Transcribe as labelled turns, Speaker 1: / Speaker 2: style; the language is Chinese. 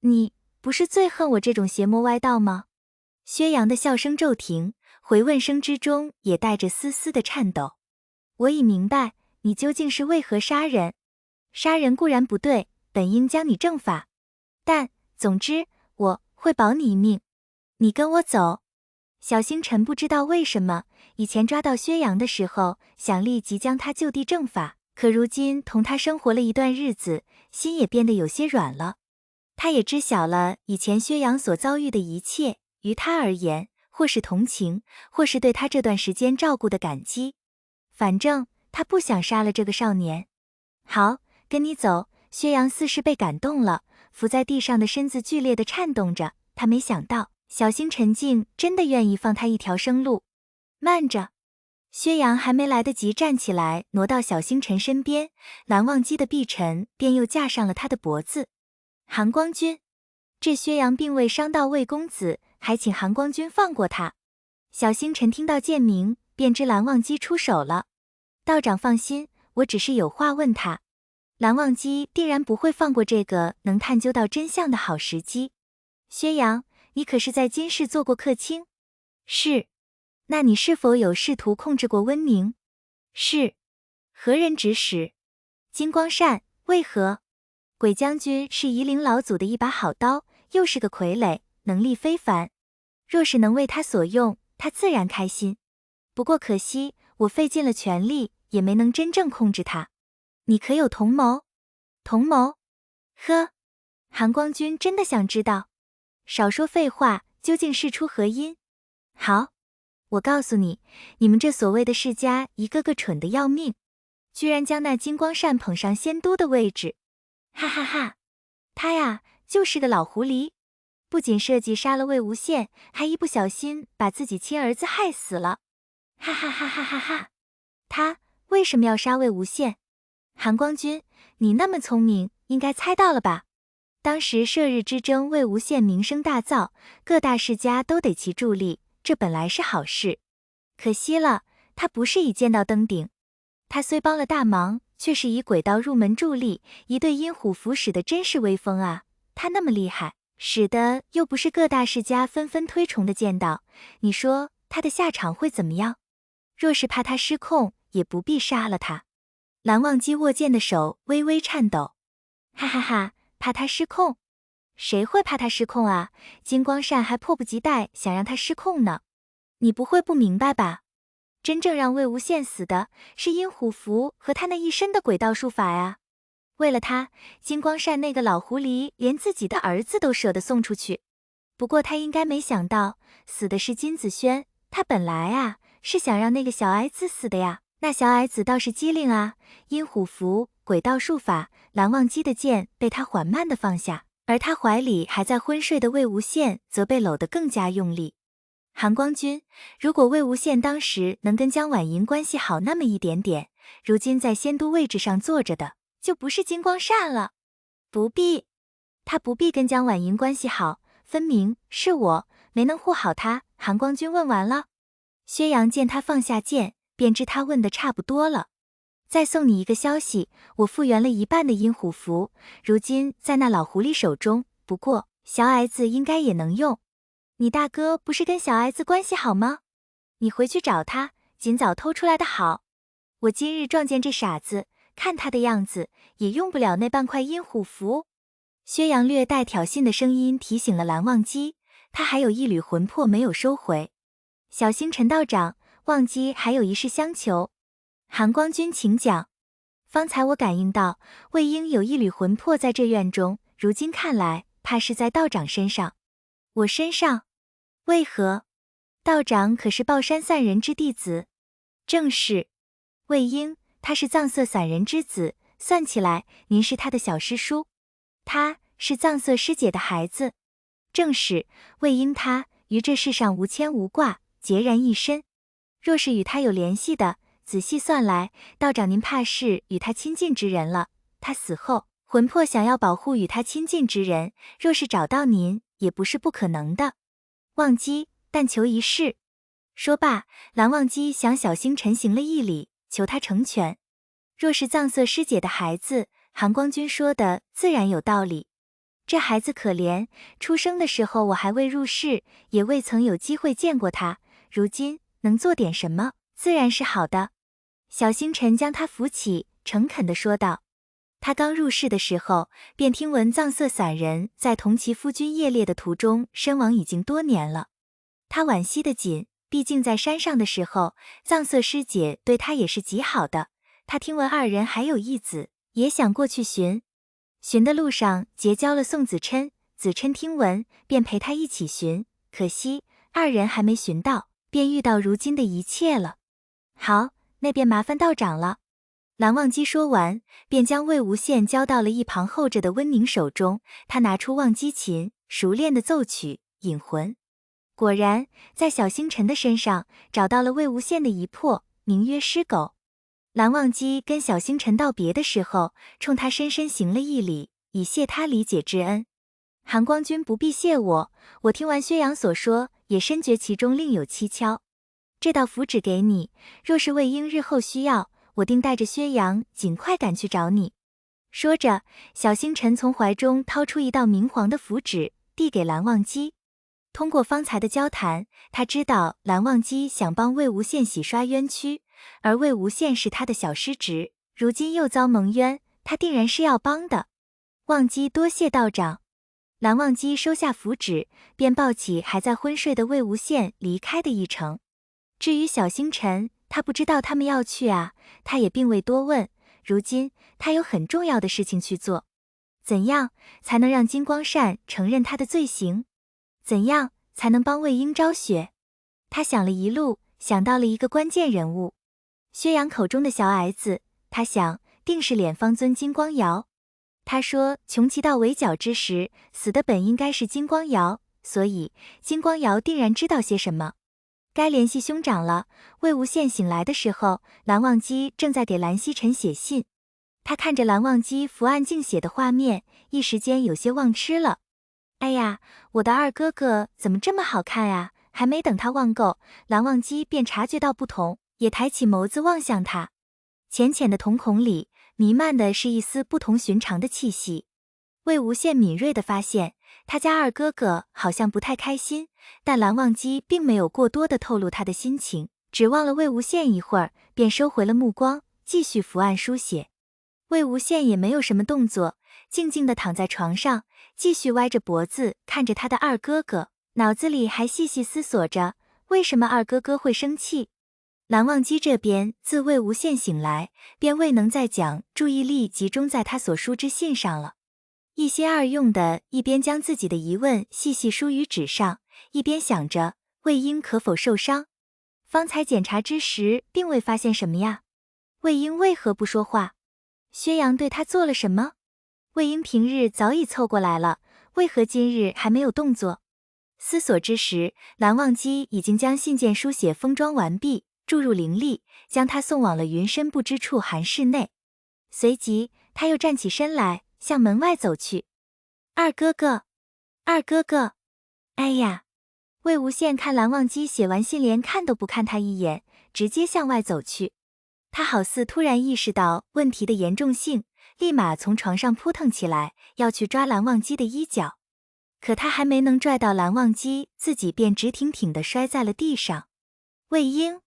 Speaker 1: 你不是最恨我这种邪魔歪道吗？薛洋的笑声骤停，回问声之中也带着丝丝的颤抖。我已明白，你究竟是为何杀人。杀人固然不对，本应将你正法。但，总之，我会保你一命。你跟我走。小星辰不知道为什么，以前抓到薛洋的时候，想立即将他就地正法，可如今同他生活了一段日子，心也变得有些软了。他也知晓了以前薛洋所遭遇的一切，于他而言，或是同情，或是对他这段时间照顾的感激。反正他不想杀了这个少年。好，跟你走。薛洋似是被感动了，伏在地上的身子剧烈地颤动着。他没想到小星辰竟真的愿意放他一条生路。慢着！薛洋还没来得及站起来挪到小星辰身边，蓝忘机的臂辰便又架上了他的脖子。韩光君，这薛洋并未伤到魏公子，还请韩光君放过他。小星辰听到剑名，便知蓝忘机出手了。道长放心，我只是有话问他。蓝忘机定然不会放过这个能探究到真相的好时机。薛洋，你可是在金氏做过客卿？是。那你是否有试图控制过温宁？是。何人指使？金光善。为何？鬼将军是夷陵老祖的一把好刀，又是个傀儡，能力非凡。若是能为他所用，他自然开心。不过可惜，我费尽了全力，也没能真正控制他。你可有同谋？同谋？呵，韩光君真的想知道？少说废话，究竟事出何因？好，我告诉你，你们这所谓的世家一个个蠢得要命，居然将那金光善捧上仙都的位置。哈哈哈，他呀，就是个老狐狸，不仅设计杀了魏无羡，还一不小心把自己亲儿子害死了。哈哈哈哈哈哈！他为什么要杀魏无羡？韩光君，你那么聪明，应该猜到了吧？当时射日之争，魏无羡名声大噪，各大世家都得其助力，这本来是好事。可惜了，他不是以剑道登顶，他虽帮了大忙，却是以鬼道入门助力，一对阴虎符使的真是威风啊！他那么厉害，使得又不是各大世家纷纷推崇的剑道，你说他的下场会怎么样？若是怕他失控，也不必杀了他。蓝忘机握剑的手微微颤抖。哈哈哈，怕他失控？谁会怕他失控啊？金光善还迫不及待想让他失控呢。你不会不明白吧？真正让魏无羡死的是阴虎符和他那一身的鬼道术法呀。为了他，金光善那个老狐狸连自己的儿子都舍得送出去。不过他应该没想到，死的是金子轩，他本来啊是想让那个小矮子死的呀。那小矮子倒是机灵啊，阴虎符、鬼道术法，蓝忘机的剑被他缓慢地放下，而他怀里还在昏睡的魏无羡则被搂得更加用力。韩光君，如果魏无羡当时能跟江婉莹关系好那么一点点，如今在仙都位置上坐着的就不是金光善了。不必，他不必跟江婉莹关系好，分明是我没能护好他。韩光君问完了。薛洋见他放下剑，便知他问的差不多了。再送你一个消息，我复原了一半的阴虎符，如今在那老狐狸手中，不过小矮子应该也能用。你大哥不是跟小矮子关系好吗？你回去找他，尽早偷出来的好。我今日撞见这傻子，看他的样子，也用不了那半块阴虎符。薛洋略带挑衅的声音提醒了蓝忘机，他还有一缕魂魄没有收回。小星辰道长，忘机还有一事相求。韩光君请讲。方才我感应到魏婴有一缕魂魄在这院中，如今看来，怕是在道长身上。我身上？为何？道长可是抱山散人之弟子？正是。魏婴，他是藏色散人之子，算起来，您是他的小师叔。他是藏色师姐的孩子。正是。魏婴他于这世上无牵无挂，孑然一身。若是与他有联系的，仔细算来，道长您怕是与他亲近之人了。他死后，魂魄想要保护与他亲近之人，若是找到您，也不是不可能的。忘机，但求一事。说罢，蓝忘机向小星辰行了一礼，求他成全。若是藏色师姐的孩子，韩光君说的自然有道理。这孩子可怜，出生的时候我还未入世，也未曾有机会见过他，如今能做点什么，自然是好的。小星辰将他扶起，诚恳地说道。他刚入世的时候，便听闻藏色散人在同其夫君夜猎的途中身亡已经多年了。他惋惜得紧，毕竟在山上的时候，藏色师姐对他也是极好的。他听闻二人还有一子，也想过去寻。寻的路上结交了宋子琛，子琛听闻，便陪他一起寻。可惜二人还没寻到，便遇到如今的一切了。好，那便麻烦道长了。蓝忘机说完，便将魏无羡交到了一旁候着的温宁手中。他拿出忘机琴，熟练地奏曲，引魂。果然，在小星辰的身上找到了魏无羡的遗魄，名曰尸狗。蓝忘机跟小星辰道别的时候，冲他深深行了一礼，以谢他理解之恩。韩光君不必谢我，我听完薛洋所说，也深觉其中另有蹊跷。这道符纸给你，若是魏婴日后需要，我定带着薛洋尽快赶去找你。说着，小星辰从怀中掏出一道明黄的符纸，递给蓝忘机。通过方才的交谈，他知道蓝忘机想帮魏无羡洗刷冤屈，而魏无羡是他的小师侄，如今又遭蒙冤，他定然是要帮的。忘机多谢道长。蓝忘机收下符纸，便抱起还在昏睡的魏无羡离开的一程。至于小星辰，他不知道他们要去啊，他也并未多问。如今他有很重要的事情去做。怎样才能让金光善承认他的罪行？怎样才能帮魏婴昭雪？他想了一路，想到了一个关键人物，薛洋口中的小矮子，他想定是敛方尊金光瑶。他说穷奇到围剿之时，死的本应该是金光瑶，所以金光瑶定然知道些什么。该联系兄长了。魏无羡醒来的时候，蓝忘机正在给蓝曦臣写信。他看着蓝忘机伏案静写的画面，一时间有些忘吃了。哎呀，我的二哥哥怎么这么好看啊？还没等他望够，蓝忘机便察觉到不同，也抬起眸子望向他。浅浅的瞳孔里弥漫的是一丝不同寻常的气息。魏无羡敏锐地发现，他家二哥哥好像不太开心，但蓝忘机并没有过多的透露他的心情，只望了魏无羡一会儿，便收回了目光，继续伏案书写。魏无羡也没有什么动作，静静地躺在床上，继续歪着脖子看着他的二哥哥，脑子里还细细思索着，为什么二哥哥会生气。蓝忘机这边自魏无羡醒来，便未能再将注意力集中在他所书之信上了。一心二用的一边将自己的疑问细细书于纸上，一边想着魏婴可否受伤。方才检查之时并未发现什么呀，魏婴为何不说话？薛洋对他做了什么？魏婴平日早已凑过来了，为何今日还没有动作？思索之时，蓝忘机已经将信件书写封装完毕，注入灵力，将他送往了云深不知处寒室内。随即他又站起身来，向门外走去。二哥哥，二哥哥，哎呀！魏无羡看蓝忘机写完信连看都不看他一眼，直接向外走去。他好似突然意识到问题的严重性，立马从床上扑腾起来，要去抓蓝忘机的衣角。可他还没能拽到蓝忘机，自己便直挺挺地摔在了地上。魏婴，